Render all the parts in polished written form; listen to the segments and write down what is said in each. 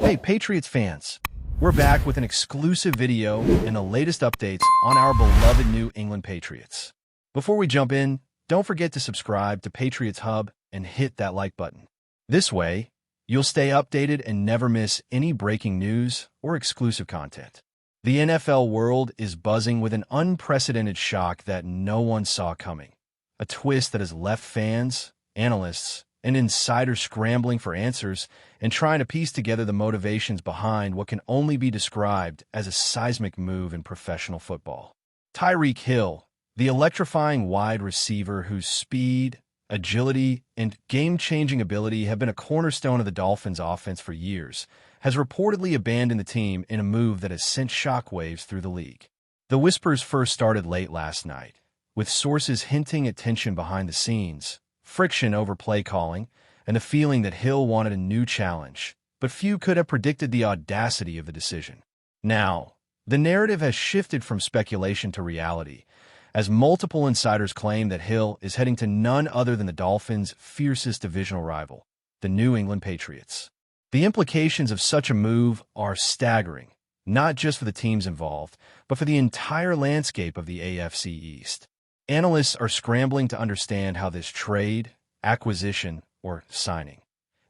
Hey, Patriots fans! We're back with an exclusive video and the latest updates on our beloved New England Patriots. Before we jump in, don't forget to subscribe to Patriots Hub and hit that like button. This way, you'll stay updated and never miss any breaking news or exclusive content. The NFL world is buzzing with an unprecedented shock that no one saw coming. A twist that has left fans, analysts, and insiders scrambling for answers and trying to piece together the motivations behind what can only be described as a seismic move in professional football. Tyreek Hill, the electrifying wide receiver whose speed, agility, and game-changing ability have been a cornerstone of the Dolphins' offense for years, has reportedly abandoned the team in a move that has sent shockwaves through the league. The whispers first started late last night, with sources hinting at tension behind the scenes, friction over play calling, and the feeling that Hill wanted a new challenge, but few could have predicted the audacity of the decision. Now, the narrative has shifted from speculation to reality, as multiple insiders claim that Hill is heading to none other than the Dolphins' fiercest divisional rival, the New England Patriots. The implications of such a move are staggering, not just for the teams involved, but for the entire landscape of the AFC East. Analysts are scrambling to understand how this trade, acquisition, or signing,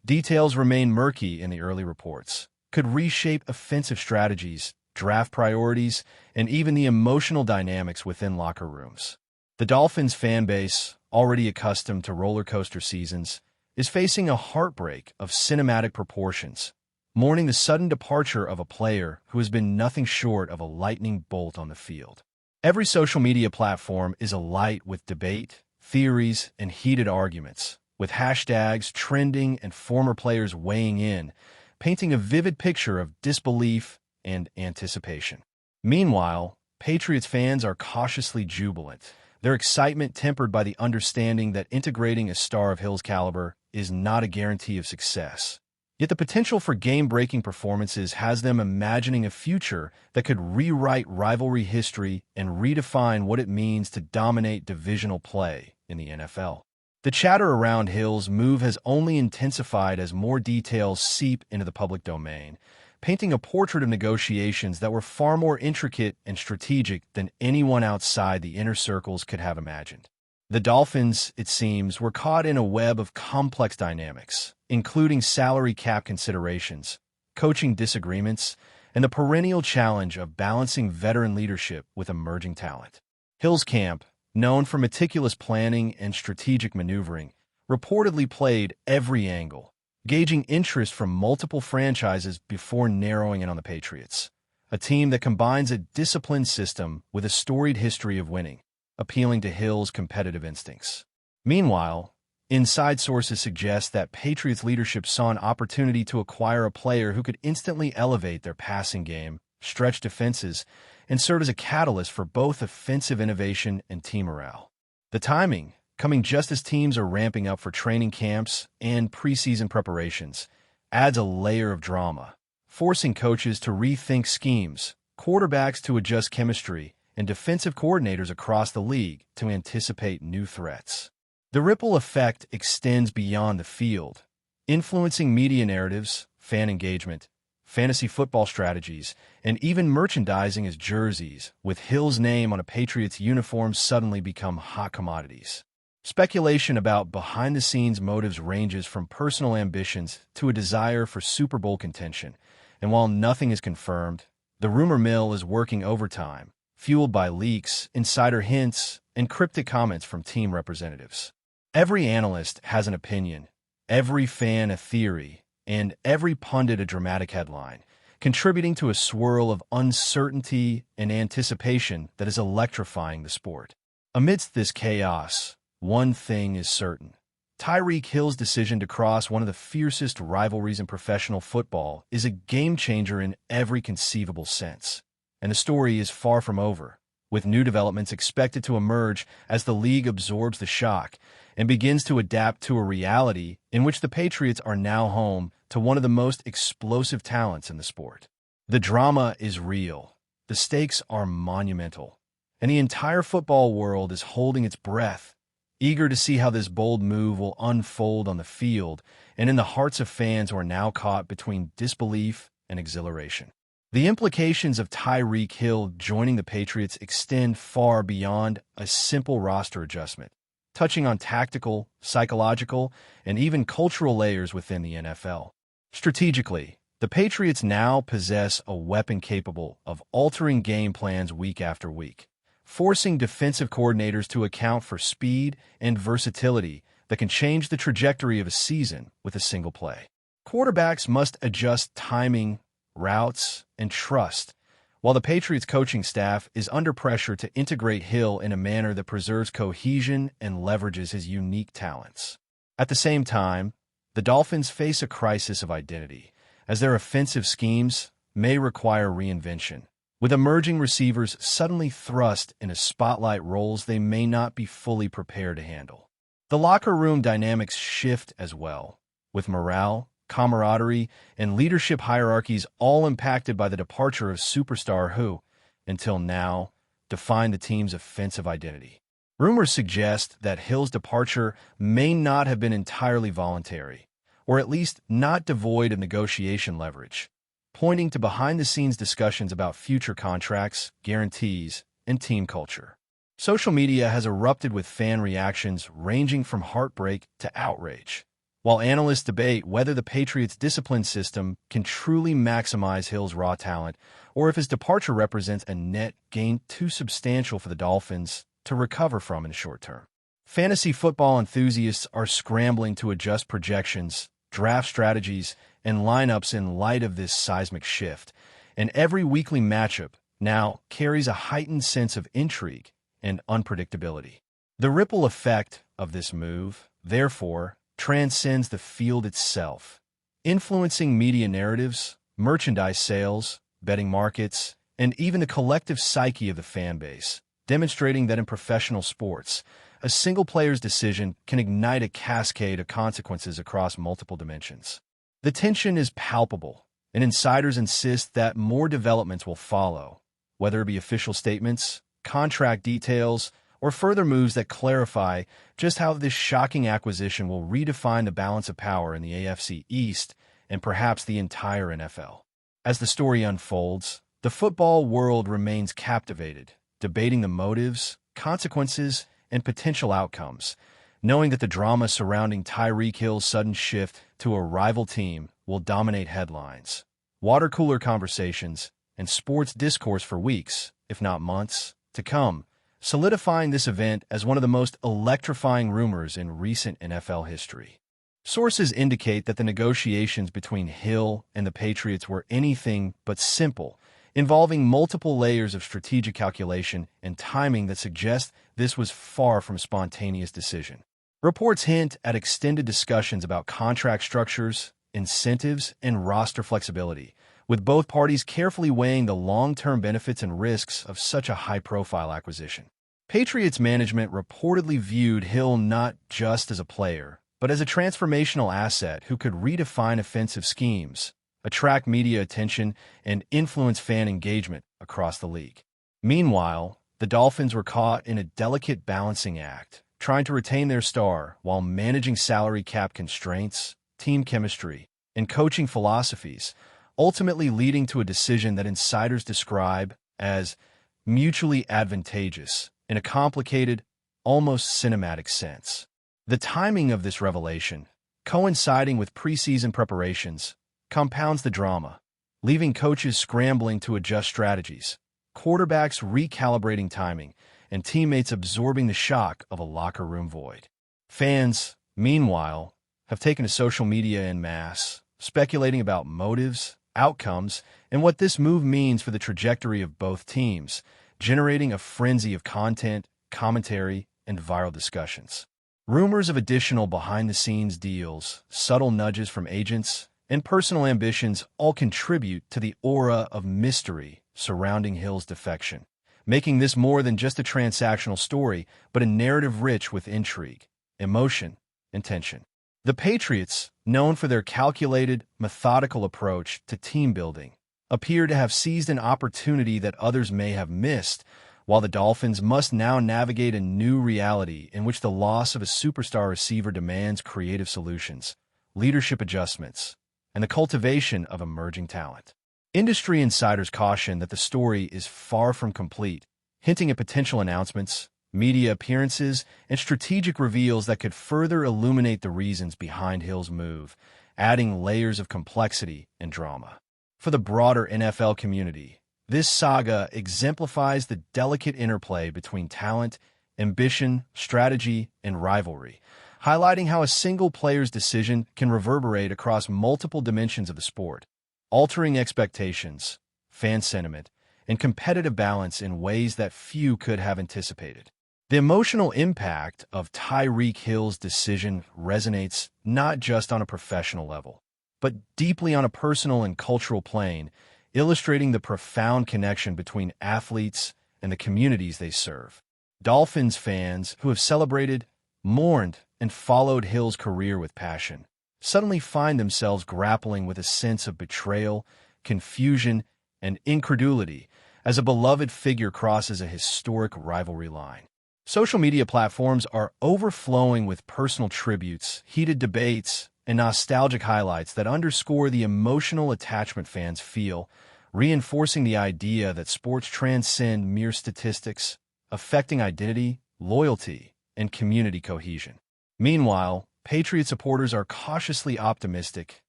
details remain murky in the early reports, could reshape offensive strategies, draft priorities, and even the emotional dynamics within locker rooms. The Dolphins fan base, already accustomed to roller coaster seasons, is facing a heartbreak of cinematic proportions, mourning the sudden departure of a player who has been nothing short of a lightning bolt on the field. Every social media platform is alight with debate, theories, and heated arguments, with hashtags trending and former players weighing in, painting a vivid picture of disbelief and anticipation. Meanwhile, Patriots fans are cautiously jubilant, their excitement tempered by the understanding that integrating a star of Hill's caliber is not a guarantee of success. Yet the potential for game-breaking performances has them imagining a future that could rewrite rivalry history and redefine what it means to dominate divisional play in the NFL. The chatter around Hill's move has only intensified as more details seep into the public domain, painting a portrait of negotiations that were far more intricate and strategic than anyone outside the inner circles could have imagined. The Dolphins, it seems, were caught in a web of complex dynamics, including salary cap considerations, coaching disagreements, and the perennial challenge of balancing veteran leadership with emerging talent. Hill's camp, known for meticulous planning and strategic maneuvering, reportedly played every angle, gauging interest from multiple franchises before narrowing in on the Patriots, a team that combines a disciplined system with a storied history of winning, appealing to Hill's competitive instincts. Meanwhile, inside sources suggest that Patriots leadership saw an opportunity to acquire a player who could instantly elevate their passing game, stretch defenses, and serve as a catalyst for both offensive innovation and team morale. The timing, coming just as teams are ramping up for training camps and preseason preparations, adds a layer of drama, forcing coaches to rethink schemes, quarterbacks to adjust chemistry, and defensive coordinators across the league to anticipate new threats. The ripple effect extends beyond the field, influencing media narratives, fan engagement, fantasy football strategies, and even merchandising as jerseys, with Hill's name on a Patriots uniform suddenly become hot commodities. Speculation about behind-the-scenes motives ranges from personal ambitions to a desire for Super Bowl contention, and while nothing is confirmed, the rumor mill is working overtime, fueled by leaks, insider hints, and cryptic comments from team representatives. Every analyst has an opinion, every fan a theory, and every pundit a dramatic headline, contributing to a swirl of uncertainty and anticipation that is electrifying the sport. Amidst this chaos, one thing is certain. Tyreek Hill's decision to cross one of the fiercest rivalries in professional football is a game-changer in every conceivable sense. And the story is far from over, with new developments expected to emerge as the league absorbs the shock and begins to adapt to a reality in which the Patriots are now home to one of the most explosive talents in the sport. The drama is real, the stakes are monumental, and the entire football world is holding its breath, eager to see how this bold move will unfold on the field and in the hearts of fans who are now caught between disbelief and exhilaration. The implications of Tyreek Hill joining the Patriots extend far beyond a simple roster adjustment, touching on tactical, psychological, and even cultural layers within the NFL. Strategically, the Patriots now possess a weapon capable of altering game plans week after week, forcing defensive coordinators to account for speed and versatility that can change the trajectory of a season with a single play. Quarterbacks must adjust timing, routes, and trust, while the Patriots coaching staff is under pressure to integrate Hill in a manner that preserves cohesion and leverages his unique talents. At the same time, the Dolphins face a crisis of identity, as their offensive schemes may require reinvention, with emerging receivers suddenly thrust into spotlight roles they may not be fully prepared to handle. The locker room dynamics shift as well, with morale, camaraderie, and leadership hierarchies all impacted by the departure of superstar who, until now, defined the team's offensive identity. Rumors suggest that Hill's departure may not have been entirely voluntary, or at least not devoid of negotiation leverage, pointing to behind-the-scenes discussions about future contracts, guarantees, and team culture. Social media has erupted with fan reactions ranging from heartbreak to outrage, while analysts debate whether the Patriots' discipline system can truly maximize Hill's raw talent, or if his departure represents a net gain too substantial for the Dolphins to recover from in the short term. Fantasy football enthusiasts are scrambling to adjust projections, draft strategies, and lineups in light of this seismic shift, and every weekly matchup now carries a heightened sense of intrigue and unpredictability. The ripple effect of this move, therefore, transcends the field itself, influencing media narratives, merchandise sales, betting markets, and even the collective psyche of the fan base, demonstrating that in professional sports, a single player's decision can ignite a cascade of consequences across multiple dimensions. The tension is palpable, and insiders insist that more developments will follow, whether it be official statements, contract details, or further moves that clarify just how this shocking acquisition will redefine the balance of power in the AFC East and perhaps the entire NFL. As the story unfolds, the football world remains captivated, debating the motives, consequences, and potential outcomes, knowing that the drama surrounding Tyreek Hill's sudden shift to a rival team will dominate headlines, water cooler conversations, and sports discourse for weeks, if not months, to come, solidifying this event as one of the most electrifying rumors in recent NFL history. Sources indicate that the negotiations between Hill and the Patriots were anything but simple, involving multiple layers of strategic calculation and timing that suggest this was far from a spontaneous decision. Reports hint at extended discussions about contract structures, incentives, and roster flexibility, with both parties carefully weighing the long-term benefits and risks of such a high-profile acquisition. Patriots management reportedly viewed Hill not just as a player, but as a transformational asset who could redefine offensive schemes, attract media attention, and influence fan engagement across the league. Meanwhile, the Dolphins were caught in a delicate balancing act, trying to retain their star while managing salary cap constraints, team chemistry, and coaching philosophies, ultimately leading to a decision that insiders describe as mutually advantageous in a complicated, almost cinematic sense. The timing of this revelation, coinciding with preseason preparations, compounds the drama, leaving coaches scrambling to adjust strategies, quarterbacks recalibrating timing, and teammates absorbing the shock of a locker room void. Fans, meanwhile, have taken to social media en masse, speculating about motives, outcomes, and what this move means for the trajectory of both teams, generating a frenzy of content, commentary, and viral discussions. Rumors of additional behind-the-scenes deals, subtle nudges from agents, and personal ambitions all contribute to the aura of mystery surrounding Hill's defection, making this more than just a transactional story, but a narrative rich with intrigue, emotion, and tension. The Patriots, known for their calculated, methodical approach to team building, appear to have seized an opportunity that others may have missed, while the Dolphins must now navigate a new reality in which the loss of a superstar receiver demands creative solutions, leadership adjustments, and the cultivation of emerging talent. Industry insiders caution that the story is far from complete, hinting at potential announcements, media appearances, and strategic reveals that could further illuminate the reasons behind Hill's move, adding layers of complexity and drama. For the broader NFL community, this saga exemplifies the delicate interplay between talent, ambition, strategy, and rivalry, highlighting how a single player's decision can reverberate across multiple dimensions of the sport, altering expectations, fan sentiment, and competitive balance in ways that few could have anticipated. The emotional impact of Tyreek Hill's decision resonates not just on a professional level, but deeply on a personal and cultural plane, illustrating the profound connection between athletes and the communities they serve. Dolphins fans who have celebrated, mourned, and followed Hill's career with passion suddenly find themselves grappling with a sense of betrayal, confusion, and incredulity as a beloved figure crosses a historic rivalry line. Social media platforms are overflowing with personal tributes, heated debates, and nostalgic highlights that underscore the emotional attachment fans feel, reinforcing the idea that sports transcend mere statistics, affecting identity, loyalty, and community cohesion. Meanwhile, Patriot supporters are cautiously optimistic,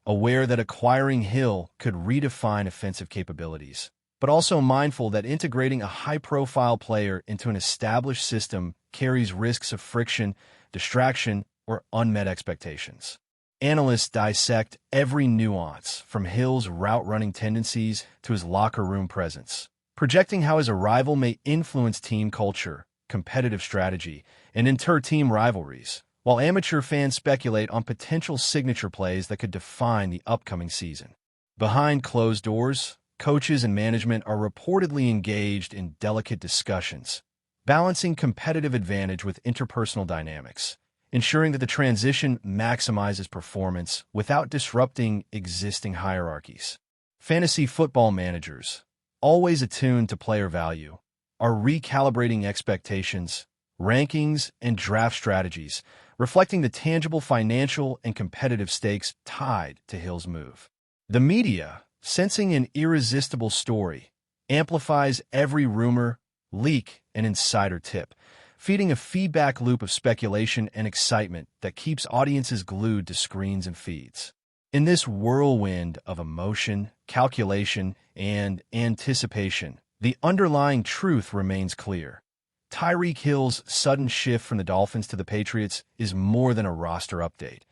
aware that acquiring Hill could redefine offensive capabilities, but also mindful that integrating a high-profile player into an established system carries risks of friction, distraction, or unmet expectations. Analysts dissect every nuance, from Hill's route-running tendencies to his locker room presence, projecting how his arrival may influence team culture, competitive strategy, and inter-team rivalries, while amateur fans speculate on potential signature plays that could define the upcoming season. Behind closed doors, coaches and management are reportedly engaged in delicate discussions, balancing competitive advantage with interpersonal dynamics, ensuring that the transition maximizes performance without disrupting existing hierarchies. Fantasy football managers, always attuned to player value, are recalibrating expectations, rankings, and draft strategies, reflecting the tangible financial and competitive stakes tied to Hill's move. The media, sensing an irresistible story, amplifies every rumor, leak, and insider tip, feeding a feedback loop of speculation and excitement that keeps audiences glued to screens and feeds. In this whirlwind of emotion, calculation, and anticipation, the underlying truth remains clear. Tyreek Hill's sudden shift from the Dolphins to the Patriots is more than a roster update.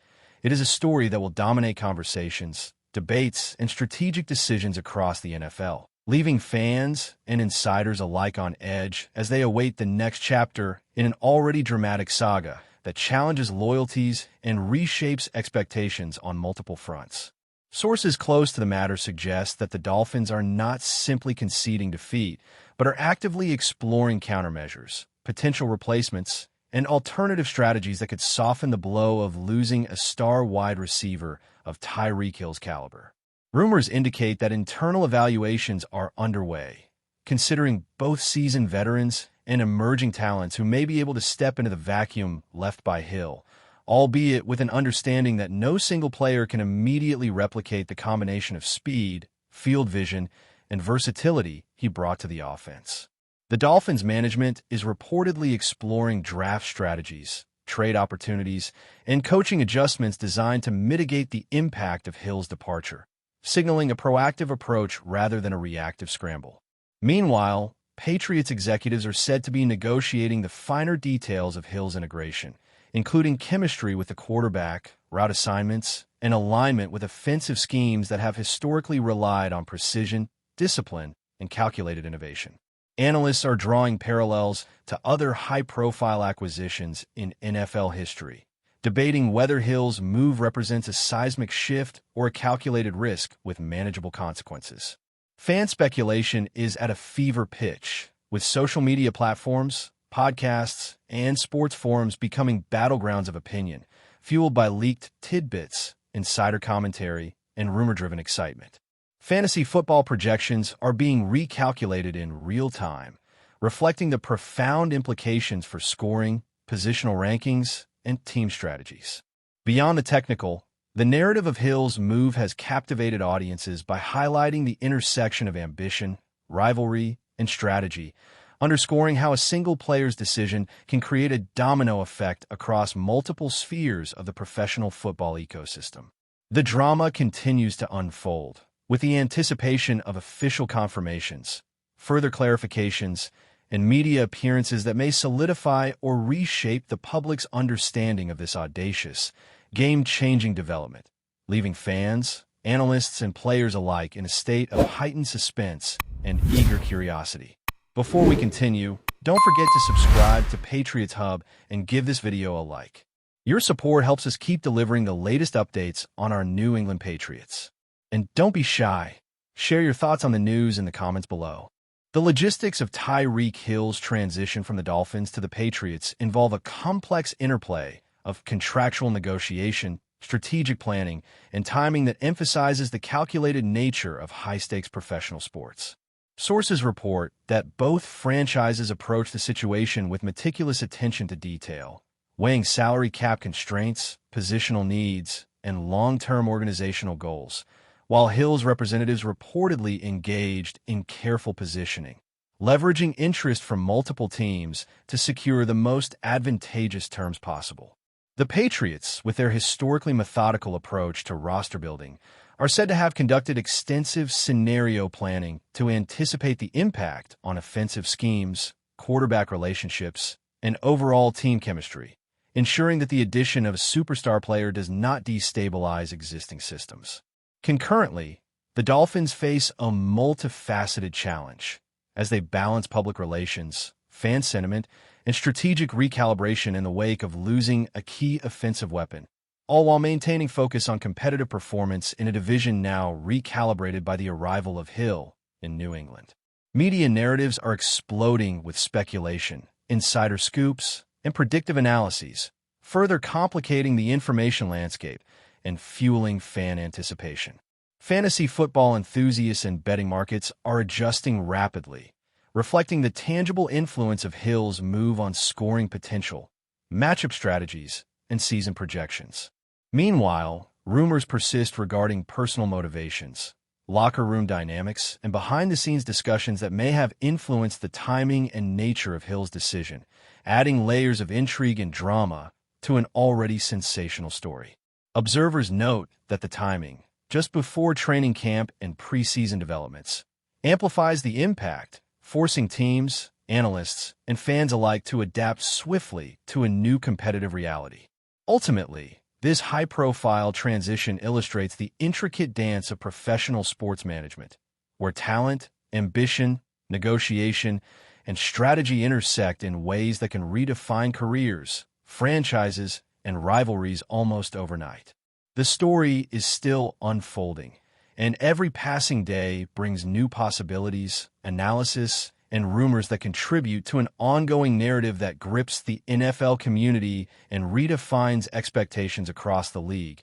It is a story that will dominate conversations, debates, and strategic decisions across the NFL, leaving fans and insiders alike on edge as they await the next chapter in an already dramatic saga that challenges loyalties and reshapes expectations on multiple fronts. Sources close to the matter suggest that the Dolphins are not simply conceding defeat, but are actively exploring countermeasures, potential replacements, and alternative strategies that could soften the blow of losing a star wide receiver of Tyreek Hill's caliber. Rumors indicate that internal evaluations are underway, considering both seasoned veterans and emerging talents who may be able to step into the vacuum left by Hill, albeit with an understanding that no single player can immediately replicate the combination of speed, field vision, and versatility he brought to the offense. The Dolphins management is reportedly exploring draft strategies, trade opportunities, and coaching adjustments designed to mitigate the impact of Hill's departure, signaling a proactive approach rather than a reactive scramble. Meanwhile, Patriots executives are said to be negotiating the finer details of Hill's integration, including chemistry with the quarterback, route assignments, and alignment with offensive schemes that have historically relied on precision, discipline, and calculated innovation. Analysts are drawing parallels to other high-profile acquisitions in NFL history, debating whether Hill's move represents a seismic shift or a calculated risk with manageable consequences. Fan speculation is at a fever pitch, with social media platforms, podcasts, and sports forums becoming battlegrounds of opinion, fueled by leaked tidbits, insider commentary, and rumor-driven excitement. Fantasy football projections are being recalculated in real time, reflecting the profound implications for scoring, positional rankings, and team strategies. Beyond the technical, the narrative of Hill's move has captivated audiences by highlighting the intersection of ambition, rivalry, and strategy, underscoring how a single player's decision can create a domino effect across multiple spheres of the professional football ecosystem. The drama continues to unfold, with the anticipation of official confirmations, further clarifications, and media appearances that may solidify or reshape the public's understanding of this audacious, game-changing development, leaving fans, analysts, and players alike in a state of heightened suspense and eager curiosity. Before we continue, don't forget to subscribe to Patriots Hub and give this video a like. Your support helps us keep delivering the latest updates on our New England Patriots. And don't be shy. Share your thoughts on the news in the comments below. The logistics of Tyreek Hill's transition from the Dolphins to the Patriots involve a complex interplay of contractual negotiation, strategic planning, and timing that emphasizes the calculated nature of high-stakes professional sports. Sources report that both franchises approach the situation with meticulous attention to detail, weighing salary cap constraints, positional needs, and long-term organizational goals, while Hill's representatives reportedly engaged in careful positioning, leveraging interest from multiple teams to secure the most advantageous terms possible. The Patriots, with their historically methodical approach to roster building, are said to have conducted extensive scenario planning to anticipate the impact on offensive schemes, quarterback relationships, and overall team chemistry, ensuring that the addition of a superstar player does not destabilize existing systems. Concurrently, the Dolphins face a multifaceted challenge as they balance public relations, fan sentiment, and strategic recalibration in the wake of losing a key offensive weapon, all while maintaining focus on competitive performance in a division now recalibrated by the arrival of Hill in New England. Media narratives are exploding with speculation, insider scoops, and predictive analyses, further complicating the information landscape and fueling fan anticipation. Fantasy football enthusiasts and betting markets are adjusting rapidly, reflecting the tangible influence of Hill's move on scoring potential, matchup strategies, and season projections. Meanwhile, rumors persist regarding personal motivations, locker room dynamics, and behind-the-scenes discussions that may have influenced the timing and nature of Hill's decision, adding layers of intrigue and drama to an already sensational story. Observers note that the timing, just before training camp and preseason developments, amplifies the impact, forcing teams, analysts, and fans alike to adapt swiftly to a new competitive reality. Ultimately, this high-profile transition illustrates the intricate dance of professional sports management, where talent, ambition, negotiation, and strategy intersect in ways that can redefine careers, franchises, and rivalries almost overnight. The story is still unfolding, and every passing day brings new possibilities, analysis, and rumors that contribute to an ongoing narrative that grips the NFL community and redefines expectations across the league,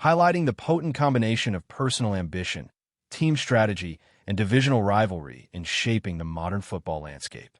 highlighting the potent combination of personal ambition, team strategy, and divisional rivalry in shaping the modern football landscape.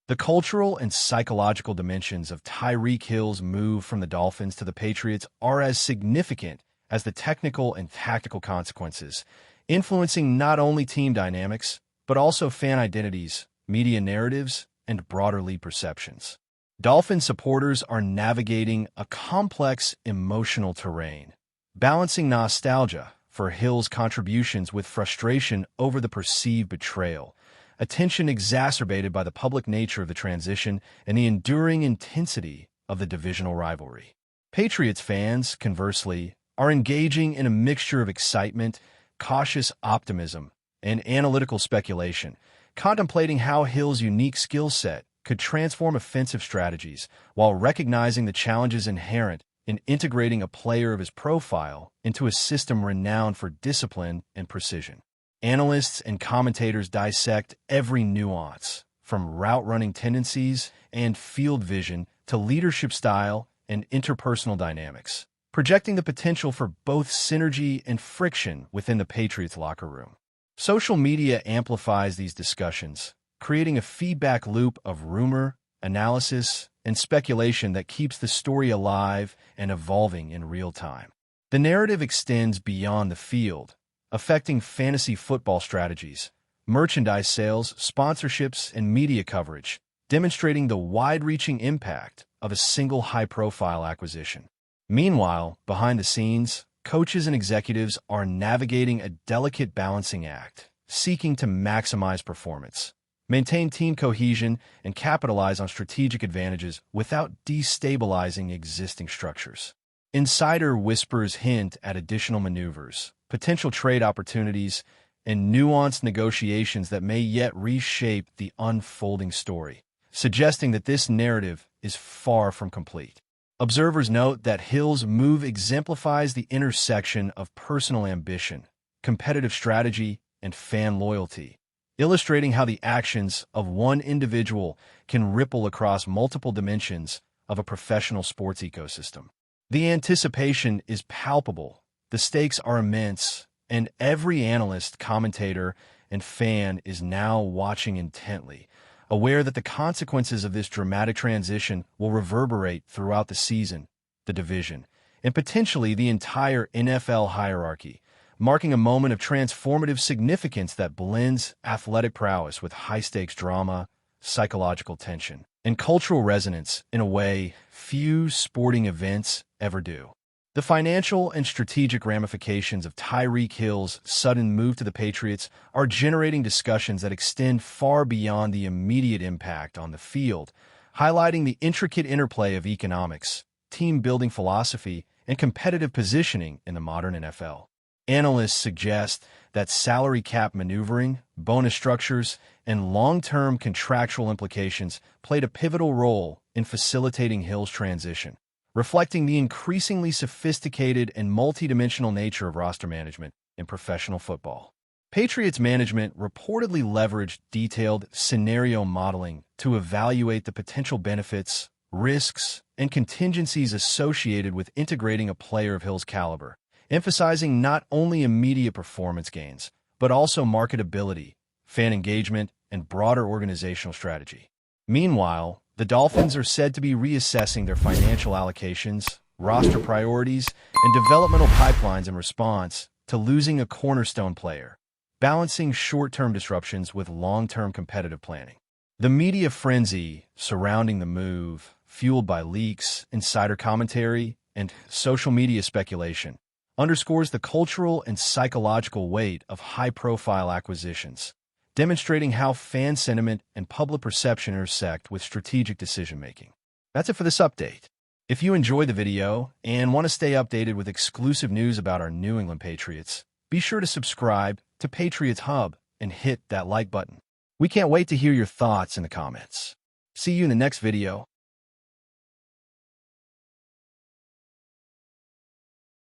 The cultural and psychological dimensions of Tyreek Hill's move from the Dolphins to the Patriots are as significant as the technical and tactical consequences, influencing not only team dynamics, but also fan identities, media narratives, and broader league perceptions. Dolphin supporters are navigating a complex emotional terrain, balancing nostalgia for Hill's contributions with frustration over the perceived betrayal, a tension exacerbated by the public nature of the transition and the enduring intensity of the divisional rivalry. Patriots fans, conversely, are engaging in a mixture of excitement, cautious optimism, and analytical speculation, contemplating how Hill's unique skill set could transform offensive strategies while recognizing the challenges inherent in integrating a player of his profile into a system renowned for discipline and precision. Analysts and commentators dissect every nuance, from route-running tendencies and field vision to leadership style and interpersonal dynamics, projecting the potential for both synergy and friction within the Patriots locker room. Social media amplifies these discussions, creating a feedback loop of rumor, analysis, and speculation that keeps the story alive and evolving in real time. The narrative extends beyond the field, affecting fantasy football strategies, merchandise sales, sponsorships, and media coverage, demonstrating the wide-reaching impact of a single high-profile acquisition. Meanwhile, behind the scenes, coaches and executives are navigating a delicate balancing act, seeking to maximize performance, maintain team cohesion, and capitalize on strategic advantages without destabilizing existing structures. Insider whispers hint at additional maneuvers, potential trade opportunities, and nuanced negotiations that may yet reshape the unfolding story, suggesting that this narrative is far from complete. Observers note that Hill's move exemplifies the intersection of personal ambition, competitive strategy, and fan loyalty, illustrating how the actions of one individual can ripple across multiple dimensions of a professional sports ecosystem. The anticipation is palpable, the stakes are immense, and every analyst, commentator, and fan is now watching intently, aware that the consequences of this dramatic transition will reverberate throughout the season, the division, and potentially the entire NFL hierarchy, marking a moment of transformative significance that blends athletic prowess with high-stakes drama, psychological tension, and cultural resonance in a way few sporting events ever do. The financial and strategic ramifications of Tyreek Hill's sudden move to the Patriots are generating discussions that extend far beyond the immediate impact on the field, highlighting the intricate interplay of economics, team-building philosophy, and competitive positioning in the modern NFL. Analysts suggest that salary cap maneuvering, bonus structures, and long-term contractual implications played a pivotal role in facilitating Hill's transition, reflecting the increasingly sophisticated and multidimensional nature of roster management in professional football. Patriots management reportedly leveraged detailed scenario modeling to evaluate the potential benefits, risks, and contingencies associated with integrating a player of Hill's caliber, emphasizing not only immediate performance gains, but also marketability, fan engagement, and broader organizational strategy. Meanwhile, the Dolphins are said to be reassessing their financial allocations, roster priorities, and developmental pipelines in response to losing a cornerstone player, balancing short-term disruptions with long-term competitive planning. The media frenzy surrounding the move, fueled by leaks, insider commentary, and social media speculation, underscores the cultural and psychological weight of high-profile acquisitions, demonstrating how fan sentiment and public perception intersect with strategic decision-making. That's it for this update. If you enjoyed the video and want to stay updated with exclusive news about our New England Patriots, be sure to subscribe to Patriots Hub and hit that like button. We can't wait to hear your thoughts in the comments. See you in the next video.